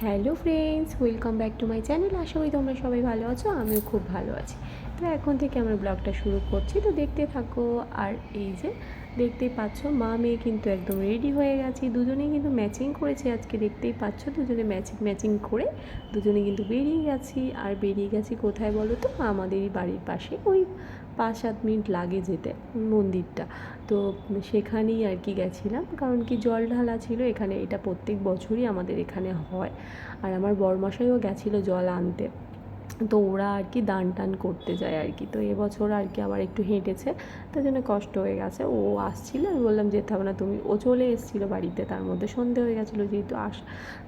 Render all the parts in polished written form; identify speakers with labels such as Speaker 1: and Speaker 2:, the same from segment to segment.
Speaker 1: Hello friends, welcome back to my channel. আশা করি তোমরা সবাই ভালো আছো, আমিও খুব ভালো আছি। তো এখন থেকে আমরা ব্লগটা শুরু করছি, তো দেখতে থাকো। আর এই যে দেখতেই পাচ্ছ, মা মেয়ে কিন্তু একদম রেডি হয়ে গেছি, দুজনেই কিন্তু ম্যাচিং করেছি আজকে। দেখতেই পাচ্ছ দুজনে ম্যাচিং ম্যাচিং করে দুজনে কিন্তু বেরিয়ে গেছি। আর বেরিয়ে গেছি কোথায় বলো তো? আমাদেরই বাড়ির পাশে, ওই 5-7 মিনিট লাগে যেতে মন্দিরটা। তো সেখানেই আর কি গেছিলাম, কারণ কি জল ঢালা ছিল এখানে। এটা প্রত্যেক বছরই আমাদের এখানে হয়। আর আমার বরমশাইও গেছিলো জল আনতে। তো ওরা আর কি দান টান করতে যায় আর কি। তো এবছর আর কি আবার একটু হেঁটেছে, তার জন্য কষ্ট হয়ে গেছে। ও আসছিল, আমি বললাম যেতে হবে না তুমি। ও চলে এসেছিলো বাড়িতে, তার মধ্যে সন্ধে হয়ে গেছিলো যেহেতু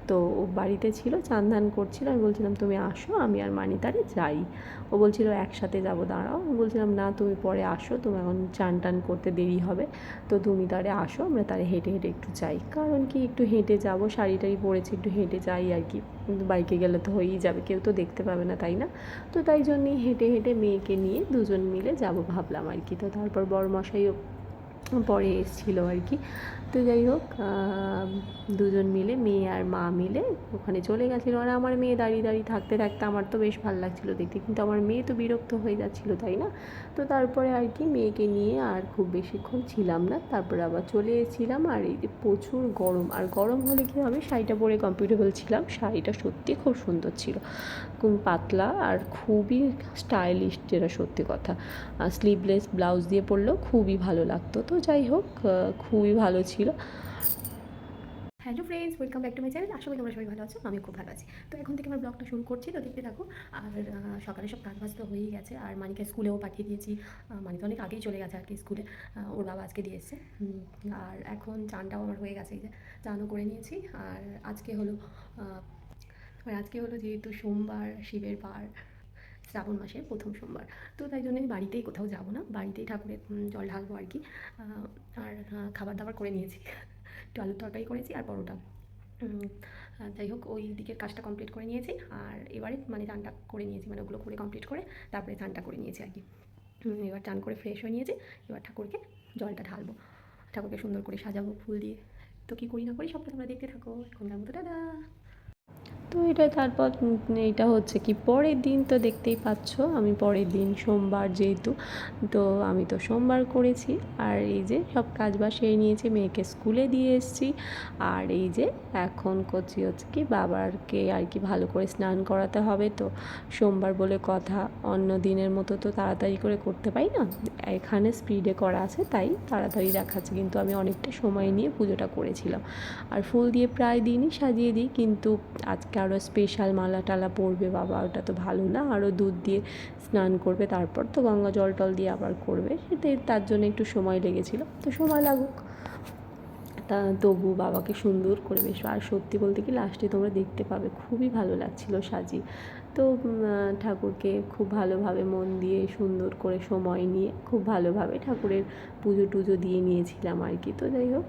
Speaker 1: তো ও বাড়িতে ছিল, চান ধান করছিল। আমি বলছিলাম তুমি আসো, আমি আর মানিতারে যাই। ও বলছিল একসাথে যাবো, দাঁড়াও। আমি বলছিলাম না, তুমি পরে আসো, তুমি এখন চান টান করতে দেরি হবে। তো তুমি তারে আসো, আমরা তারে হেঁটে হেঁটে একটু যাই। কারণ কি একটু হেঁটে যাবো, শাড়ি টাড়ি পরেছি, একটু হেঁটে যাই আর কি। কিন্তু বাইকে গেলে তো হয়েই যাবে, কেউ তো দেখতে পাবে না, তাই না? তো তাই জন্যই হেঁটে হেঁটে মেয়েকে নিয়ে দুজন মিলে যাব ভাবলাম আর কি। তো তারপর বরমশাইও পরে এসেছিলো আর কি। তো যাই হোক, দুজন মিলে, মেয়ে আর মা মিলে ওখানে চলে গেছিলো। আর আমার মেয়ে দাঁড়িয়ে দাঁড়িয়ে থাকতে থাকতে আমার তো বেশ ভালো লাগছিলো দেখতে, কিন্তু আমার মেয়ে তো বিরক্ত হয়ে যাচ্ছিলো, তাই না? তো তারপরে আর কি মেয়েকে নিয়ে আর খুব বেশিক্ষণ ছিলাম না, তারপরে আবার চলে এসেছিলাম। আর এই যে প্রচুর গরম, আর গরম হলে কী হবে, শাড়িটা পরে কমফোর্টেবল ছিলাম। শাড়িটা সত্যি খুব সুন্দর ছিল, খুব পাতলা আর খুবই স্টাইলিশ, যেটা সত্যি কথা। স্লিভলেস ব্লাউজ দিয়ে পরলেও খুবই ভালো লাগতো। তো যাই হোক, খুবই ভালো ছিল। Hello friends, welcome back to my channel. আশা করি তোমরা সবাই ভালো আছো, আমি খুব ভালো আছি। তো এখন থেকে আমার ব্লগটা শুরু করছি, তো দেখতে থাকো। আর সকালে সব কাজ বাজ তো হয়েই গেছে, আর মানিকে স্কুলেও পাঠিয়ে দিয়েছি। মানি তো অনেক আগেই চলে গেছে আর কি স্কুলে, ওর বাবা আজকে দিয়ে এসছে। আর এখন চানটাও আমার হয়ে গেছে, এই যে চানও করে নিয়েছি। আর আজকে হলো যেহেতু সোমবার, শিবের বার, শ্রাবণ মাসের প্রথম সোমবার। তো তাই জন্য বাড়িতেই কোথাও যাব না, বাড়িতেই ঠাকুরের জল ঢালবো আর কি। আর খাবার দাবার করে নিয়েছি, একটু আলুর তরকারি করেছি আর পরোটা। যাই হোক, ওই দিকের কাজটা কমপ্লিট করে নিয়েছি। আর এবারে মানে চানটা করে নিয়েছি, মানে ওগুলো করে কমপ্লিট করে তারপরে চানটা করে নিয়েছি আর কি। এবার চান করে ফ্রেশ হয়ে নিয়েছি, এবার ঠাকুরকে জলটা ঢালবো, ঠাকুরকে সুন্দর করে সাজাবো ফুল দিয়ে। তো কী করি না করি সবটা তোমরা দেখতে থাকো। এখনকার মতো দাদা। তো এটা তারপর এইটা হচ্ছে কি পরের দিন, তো দেখতেই পাচ্ছ আমি পরের দিন সোমবার যেহেতু, তো আমি তো সোমবার করেছি। আর এই যে সব কাজ বাজ সেরে নিয়েছি, মেয়েকে স্কুলে দিয়ে এসেছি। আর এই যে এখন করছি হচ্ছে কি বাবারকে আর কি ভালো করে স্নান করাতে হবে। তো সোমবার বলে কথা, অন্য দিনের মতো তো তাড়াতাড়ি করে করতে পারি না, এখানে স্পিডে করা আছে তাই তাড়াতাড়ি দেখাচ্ছে। কিন্তু আমি অনেকটা সময় নিয়ে পুজোটা করেছিলাম। আর ফুল দিয়ে প্রায় দিনই সাজিয়ে দিই, কিন্তু আজকে আরও স্পেশাল মালা টালা পরবে বাবা, ওটা তো ভালো না, আরও দুধ দিয়ে স্নান করবে, তারপর তো গঙ্গা জল টল দিয়ে আবার করবে, সেটাই তার জন্য একটু সময় লেগেছিলো। তো সময় লাগুক, তা তবু বাবাকে সুন্দর করে বেশ। আর সত্যি বলতে কি লাস্টে তোমরা দেখতে পাবে, খুবই ভালো লাগছিলো সাজিয়ে। তো ঠাকুরকে খুব ভালোভাবে মন দিয়ে সুন্দর করে সময় নিয়ে খুব ভালোভাবে ঠাকুরের পুজো টুজো দিয়ে নিয়েছিলাম আর কি। তো যাই হোক,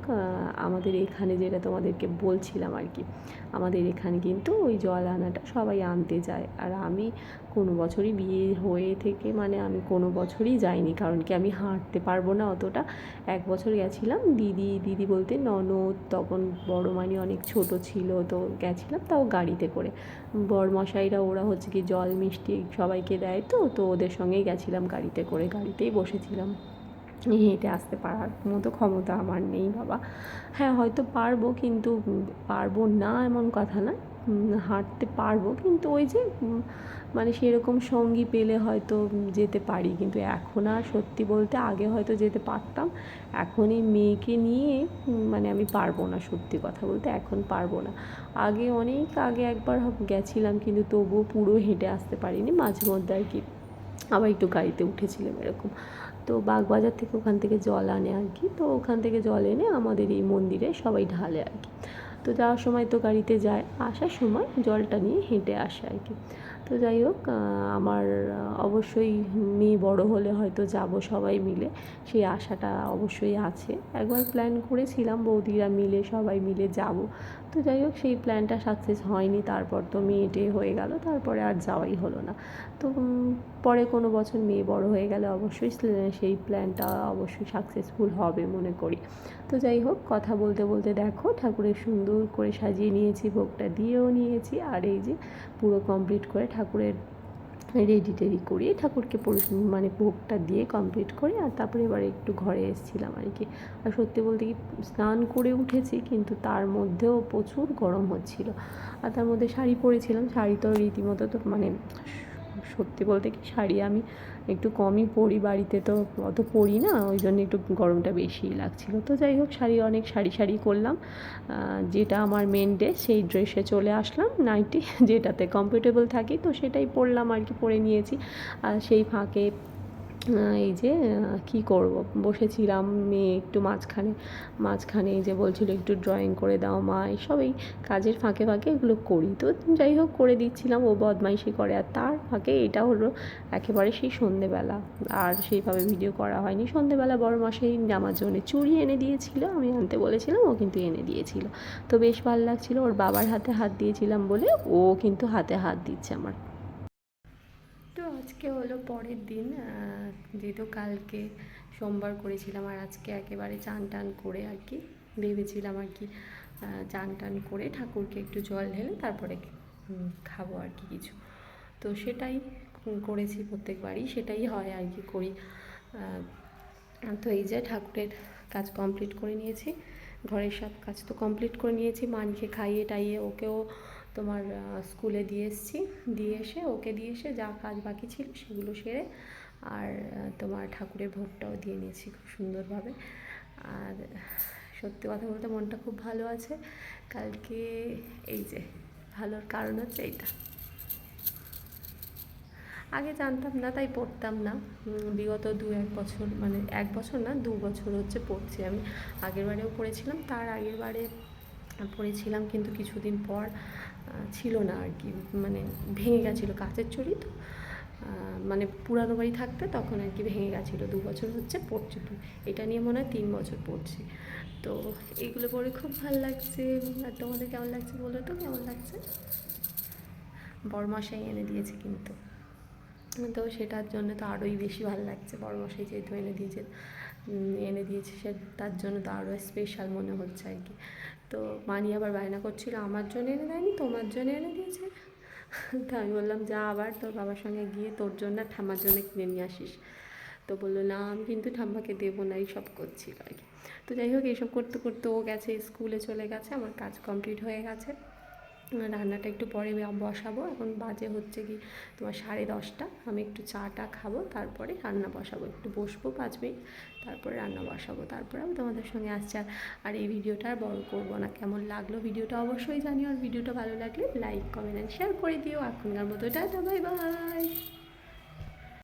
Speaker 1: আমাদের এখানে যেটা তোমাদেরকে বলছিলাম আর কি, আমাদের এখানে কিন্তু ওই জল আনাটা সবাই আনতে যায়। আর আমি কোনো বছরই বিয়ে হয়ে থেকে মানে আমি কোনো বছরই যাইনি, কারণ কি আমি হাঁটতে পারবো না অতটা। এক বছর গেছিলাম, দিদি বলতে ননদ, তখন বড় মানি অনেক ছোট ছিল, তো গেছিলাম তাও গাড়িতে করে। বরমশাইরা ওরা হচ্ছে কি জল মিষ্টি সবাইকে দেয়, তো ওদের সঙ্গেই গেছিলাম গাড়িতে করে, গাড়িতেই বসেছিলাম। হেঁটে আসতে পারার মতো ক্ষমতা আমার নেই বাবা। হ্যাঁ হয়তো পারবো, কিন্তু পারবো না এমন কথা না, হাঁটতে পারবো, কিন্তু ওই যে মানে সেরকম সঙ্গী পেলে হয়তো যেতে পারি। কিন্তু এখন আর সত্যি বলতে, আগে হয়তো যেতে পারতাম, এখন এই মেয়েকে নিয়ে মানে আমি পারবো না, সত্যি কথা বলতে এখন পারবো না। আগে অনেক আগে একবার গেছিলাম, কিন্তু তবুও পুরো হেঁটে আসতে পারিনি, মাঝে মধ্যে আর কি আবার একটু গাড়িতে উঠেছিলাম এরকম। তো বাগবাজার থেকে ওখান থেকে জল আনে আর কি, তো ওখান থেকে জল এনে আমাদের এই মন্দিরে সবাই ঢালে আর কি। তো যাওয়ার সময় তো গাড়িতে যায়, আসার সময় জলটা নিয়ে হেঁটে আসে আর কি।
Speaker 2: তো যাই হোক, আমার অবশ্যই মেয়ে বড় হলে হয়তো যাব সবাই মিলে, সেই আশাটা অবশ্যই আছে। একবার প্ল্যান করেছিলাম বৌদিরা মিলে সবাই মিলে যাব, তো যাই হোক সেই প্ল্যানটা সাকসেস হয়নি। তারপর তো মেয়ে হয়ে গেল, তারপরে আর যাওয়াই হলো না। তো পরে কোনো বছর মেয়ে বড় হয়ে গেলে অবশ্যই সেই প্ল্যানটা অবশ্যই সাকসেসফুল হবে মনে করি। তো যাই হোক, কথা বলতে বলতে দেখো ঠাকুরের সুন্দর করে সাজিয়ে নিয়েছি, ভোগটা দিয়েও নিয়েছি, আর এই যে পুরো কমপ্লিট করে ঠাকুরের রেডি টেডি করিয়ে ঠাকুরকে মানে ভোগটা দিয়ে কমপ্লিট করে আর তারপরে এবার একটু ঘরে এসেছিলাম আর কি। আর সত্যি বলতে কি, স্নান করে উঠেছি কিন্তু তার মধ্যেও প্রচুর গরম হচ্ছিল। আর তার মধ্যে শাড়ি পরেছিলাম, শাড়ি তো রীতিমতো তো মানে সত্যি বলতে কি শাড়ি আমি একটু কমই পরি, বাড়িতে তো অত পরি না, ওই জন্য একটু গরমটা বেশিই লাগছিলো। তো যাই হোক, অনেক শাড়ি করলাম, যেটা আমার মেন ড্রেস সেই ড্রেসে চলে আসলাম, নাইটি যেটাতে কমফোর্টেবল থাকি তো সেটাই পরলাম আর কি, পরে নিয়েছি। আর সেই ফাঁকে এই যে কী করব, বসেছিলাম, মেয়ে একটু মাঝখানে এই যে বলছিল একটু ড্রয়িং করে দাও মা, এইসব এই কাজের ফাঁকে ফাঁকে এগুলো করি। তো যাই হোক করে দিচ্ছিলাম, ও বদমাইশি করে। আর তার ফাঁকে এটা হলো একেবারে সেই সন্ধেবেলা, আর সেইভাবে ভিডিও করা হয়নি। সন্ধেবেলা বড় মশাই আমার জন্য চুড়ি এনে দিয়েছিল, আমি আনতে বলেছিলাম, ও কিন্তু এনে দিয়েছিল। তো বেশ ভালো লাগছিলো, ওর বাবার হাতে হাত দিয়েছিলাম বলে ও কিন্তু হাতে হাত দিচ্ছে আমার।
Speaker 1: তো আজকে হলো পরের দিন, যেহেতু কালকে সোমবার করেছিলাম আর আজকে একেবারে চান টান করে আর কি ভেবেছিলাম আর কি চান টান করে ঠাকুরকে একটু জল ঢেলে তারপরে খাবো আর কি কিছু। তো সেটাই করেছি, প্রত্যেকবারই সেটাই হয় আর কি করি। তো এই যে ঠাকুরের কাজ কমপ্লিট করে নিয়েছি, ঘরের সব কাজ তো কমপ্লিট করে নিয়েছি, মানিকে খাইয়ে টাইয়ে ওকেও তোমার স্কুলে দিয়ে এসেছি, ওকে দিয়ে এসে যা কাজ বাকি ছিল সেগুলো সেরে আর তোমার ঠাকুরের ভোগটাও দিয়ে নিয়েছি খুব সুন্দরভাবে। আর সত্যি কথা বলতে মনটা খুব ভালো আছে কালকে। এই যে ভালোর কারণ হচ্ছে এইটা, আগে জানতাম না তাই পড়তাম না, বিগত 1 বছর মানে 1 বছর না 2 বছর হচ্ছে পড়ছি আমি। আগের বারেও পড়েছিলাম, তার আগের বারে পড়েছিলাম কিন্তু কিছুদিন পর ছিল না আর কি, মানে ভেঙে গেছিলো, কাচের চুড়ি তো মানে পুরানো বাড়ি থাকতে তখন আর কি ভেঙে গেছিলো। 2 বছর হচ্ছে পড়ছি, এটা নিয়ে মনে হয় 3 বছর পড়ছি। তো এগুলো পড়ে খুব ভালো লাগছে। আর তোমাদের কেমন লাগছে বলো তো, কেমন লাগছে? বড়মশাই এনে দিয়েছে কিন্তু, তো সেটার জন্য তো আরোই বেশি ভালো লাগছে, বড়মশাই যেহেতু এনে দিয়েছে সে তার জন্য তো আরও স্পেশাল মনে হচ্ছে আর কি। তো মানি আবার বায়না করছিল আমার জন্য এনে দেয়নি, তোমার জন্য এনে দিয়েছে। তো আমি বললাম যা আবার তোর বাবার সঙ্গে গিয়ে তোর জন্য ঠাম্মার জন্য কিনে নিয়ে আসিস। তো বললো না আমি কিন্তু ঠাম্মাকে দেবো না, এইসব করছিল আর কি। তো যাই হোক, এইসব করতে করতে ও গেছে স্কুলে, চলে গেছে, আমার কাজ কমপ্লিট হয়ে গেছে। রান্নাটা একটু পরে বসাবো, এখন বাজে হচ্ছে কি তোমার 10:30। আমি একটু চাটা খাবো, তারপরে রান্না বসাবো, একটু বসবো 5 মিনিট, তারপরে রান্না বসাবো, তারপরে আমি তোমাদের সঙ্গে আসছি। আর এই ভিডিওটা আর বড় করবো না, কেমন লাগলো ভিডিওটা অবশ্যই জানিও, আর ভিডিওটা ভালো লাগলে লাইক কমেন্ট অ্যান্ড শেয়ার করে দিও। এখনকার মতো টাটা, বাই বাই।